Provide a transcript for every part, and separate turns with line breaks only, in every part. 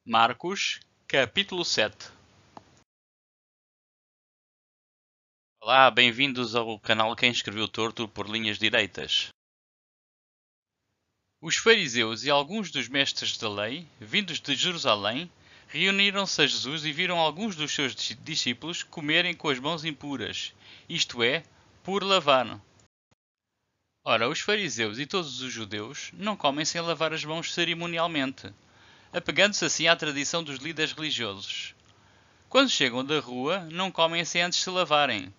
Marcos, capítulo 7. Olá, bem-vindos ao canal Quem Escreveu Torto por Linhas Direitas. Os fariseus e alguns dos mestres da lei, vindos de Jerusalém, reuniram-se a Jesus e viram alguns dos seus discípulos comerem com as mãos impuras, isto é, por lavar. Ora, os fariseus e todos os judeus não comem sem lavar as mãos cerimonialmente, apegando-se assim à tradição dos líderes religiosos. Quando chegam da rua, não comem sem antes se lavarem,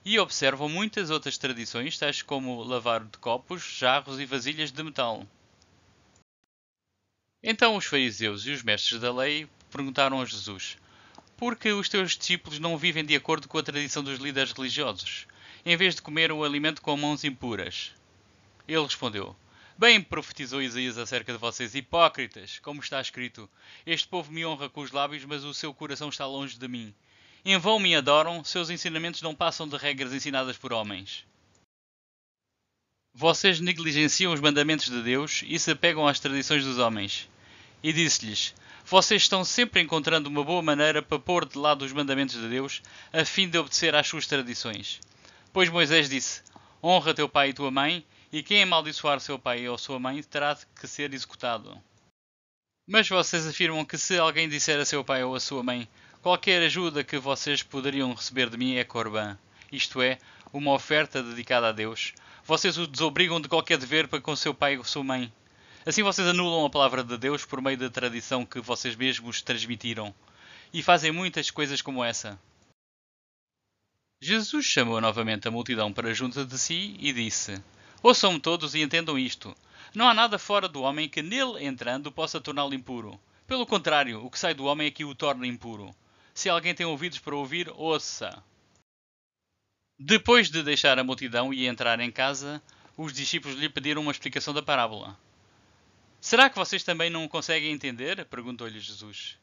e observam muitas outras tradições, tais como lavar de copos, jarros e vasilhas de metal. Então os fariseus e os mestres da lei perguntaram a Jesus: por que os teus discípulos não vivem de acordo com a tradição dos líderes religiosos, em vez de comer o alimento com mãos impuras? Ele respondeu: bem profetizou Isaías acerca de vocês, hipócritas, como está escrito: este povo me honra com os lábios, mas o seu coração está longe de mim. Em vão me adoram, seus ensinamentos não passam de regras ensinadas por homens. Vocês negligenciam os mandamentos de Deus e se apegam às tradições dos homens. E disse-lhes: vocês estão sempre encontrando uma boa maneira para pôr de lado os mandamentos de Deus, a fim de obedecer às suas tradições. Pois Moisés disse: honra teu pai e tua mãe, e quem amaldiçoar seu pai ou sua mãe terá que ser executado. Mas vocês afirmam que se alguém disser a seu pai ou a sua mãe: qualquer ajuda que vocês poderiam receber de mim é corbã, isto é, uma oferta dedicada a Deus, vocês o desobrigam de qualquer dever para com seu pai ou sua mãe. Assim vocês anulam a palavra de Deus por meio da tradição que vocês mesmos transmitiram. E fazem muitas coisas como essa. Jesus chamou novamente a multidão para junto de si e disse: ouçam-me todos e entendam isto. Não há nada fora do homem que nele entrando possa torná-lo impuro. Pelo contrário, o que sai do homem é que o torna impuro. Se alguém tem ouvidos para ouvir, ouça. Depois de deixar a multidão e entrar em casa, os discípulos lhe pediram uma explicação da parábola. Será que vocês também não conseguem entender? Perguntou-lhe Jesus.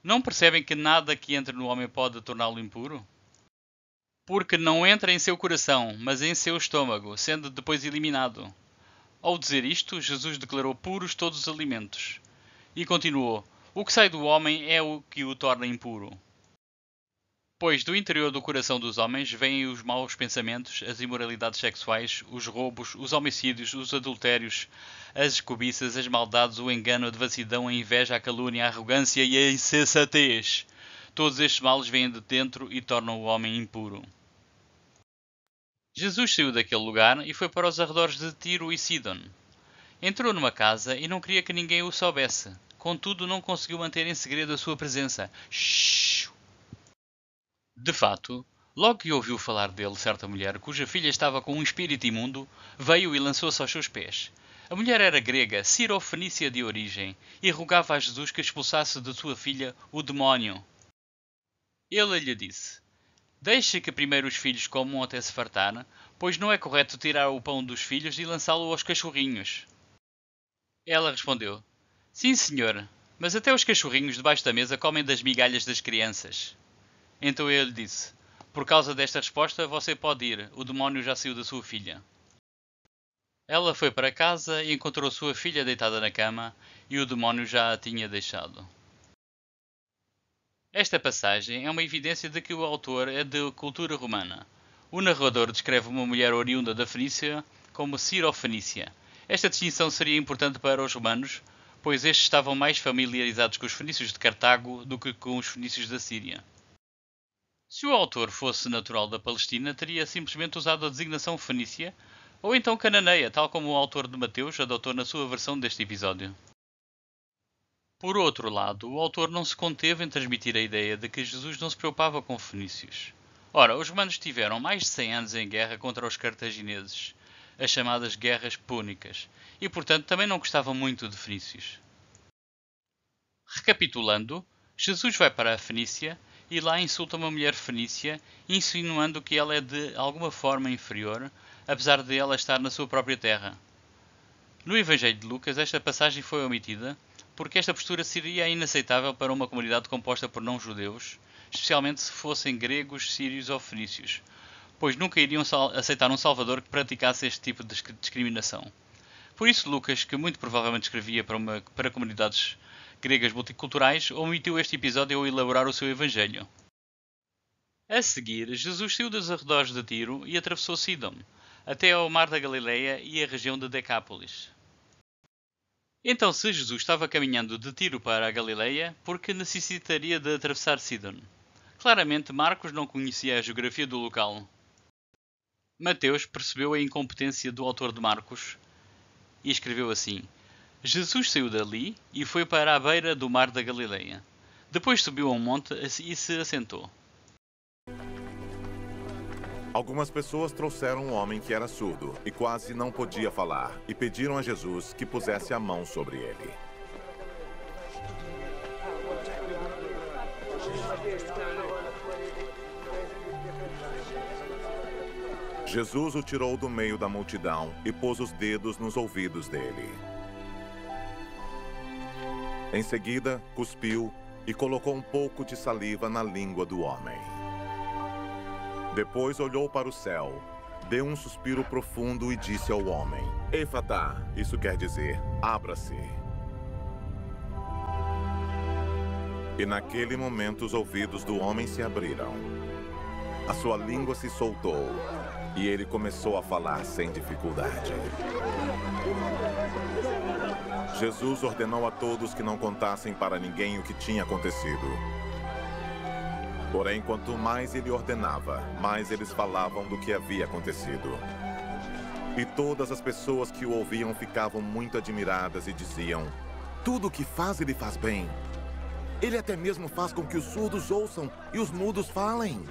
Não percebem que nada que entre no homem pode torná-lo impuro? Porque não entra em seu coração, mas em seu estômago, sendo depois eliminado. Ao dizer isto, Jesus declarou puros todos os alimentos. E continuou: o que sai do homem é o que o torna impuro. Pois do interior do coração dos homens vêm os maus pensamentos, as imoralidades sexuais, os roubos, os homicídios, os adultérios, as cobiças, as maldades, o engano, a devassidão, a inveja, a calúnia, a arrogância e a insensatez. Todos estes males vêm de dentro e tornam o homem impuro. Jesus saiu daquele lugar e foi para os arredores de Tiro e Sidon. Entrou numa casa e não queria que ninguém o soubesse. Contudo, não conseguiu manter em segredo a sua presença. Shhh! De fato, logo que ouviu falar dele certa mulher, cuja filha estava com um espírito imundo, veio e lançou-se aos seus pés. A mulher era grega, cirofenícia de origem, e rogava a Jesus que expulsasse de sua filha o demónio. Ele lhe disse: deixe que primeiro os filhos comam até se fartar, pois não é correto tirar o pão dos filhos e lançá-lo aos cachorrinhos. Ela respondeu: sim, senhor, mas até os cachorrinhos debaixo da mesa comem das migalhas das crianças. Então ele disse: por causa desta resposta você pode ir, o demónio já saiu da sua filha. Ela foi para casa e encontrou sua filha deitada na cama, e o demónio já a tinha deixado. Esta passagem é uma evidência de que o autor é de cultura romana. O narrador descreve uma mulher oriunda da Fenícia como Cirofenícia. Esta distinção seria importante para os romanos, pois estes estavam mais familiarizados com os fenícios de Cartago do que com os fenícios da Síria. Se o autor fosse natural da Palestina, teria simplesmente usado a designação fenícia, ou então cananeia, tal como o autor de Mateus adotou na sua versão deste episódio. Por outro lado, o autor não se conteve em transmitir a ideia de que Jesus não se preocupava com fenícios. Ora, os romanos tiveram mais de 100 anos em guerra contra os cartagineses, as chamadas Guerras Púnicas, e portanto também não gostavam muito de fenícios. Recapitulando, Jesus vai para a Fenícia e lá insulta uma mulher fenícia, insinuando que ela é de alguma forma inferior, apesar de ela estar na sua própria terra. No Evangelho de Lucas, esta passagem foi omitida, porque esta postura seria inaceitável para uma comunidade composta por não-judeus, especialmente se fossem gregos, sírios ou fenícios, pois nunca iriam aceitar um salvador que praticasse este tipo de discriminação. Por isso Lucas, que muito provavelmente escrevia para comunidades gregas multiculturais, omitiu este episódio ao elaborar o seu evangelho. A seguir, Jesus saiu dos arredores de Tiro e atravessou Sidom, até ao mar da Galileia e a região de Decápolis. Então, se Jesus estava caminhando de Tiro para a Galileia, por que necessitaria de atravessar Sidom? Claramente, Marcos não conhecia a geografia do local. Mateus percebeu a incompetência do autor de Marcos e escreveu assim: Jesus saiu dali e foi para a beira do mar da Galileia. Depois subiu a um monte e se assentou.
Algumas pessoas trouxeram um homem que era surdo e quase não podia falar e pediram a Jesus que pusesse a mão sobre ele. Jesus o tirou do meio da multidão e pôs os dedos nos ouvidos dele. Em seguida, cuspiu e colocou um pouco de saliva na língua do homem. Depois olhou para o céu, deu um suspiro profundo e disse ao homem: Efatá, isso quer dizer, abra-se. E naquele momento os ouvidos do homem se abriram. A sua língua se soltou e ele começou a falar sem dificuldade. Jesus ordenou a todos que não contassem para ninguém o que tinha acontecido. Porém, quanto mais ele ordenava, mais eles falavam do que havia acontecido. E todas as pessoas que o ouviam ficavam muito admiradas e diziam: tudo o que faz, ele faz bem. Ele até mesmo faz com que os surdos ouçam e os mudos falem.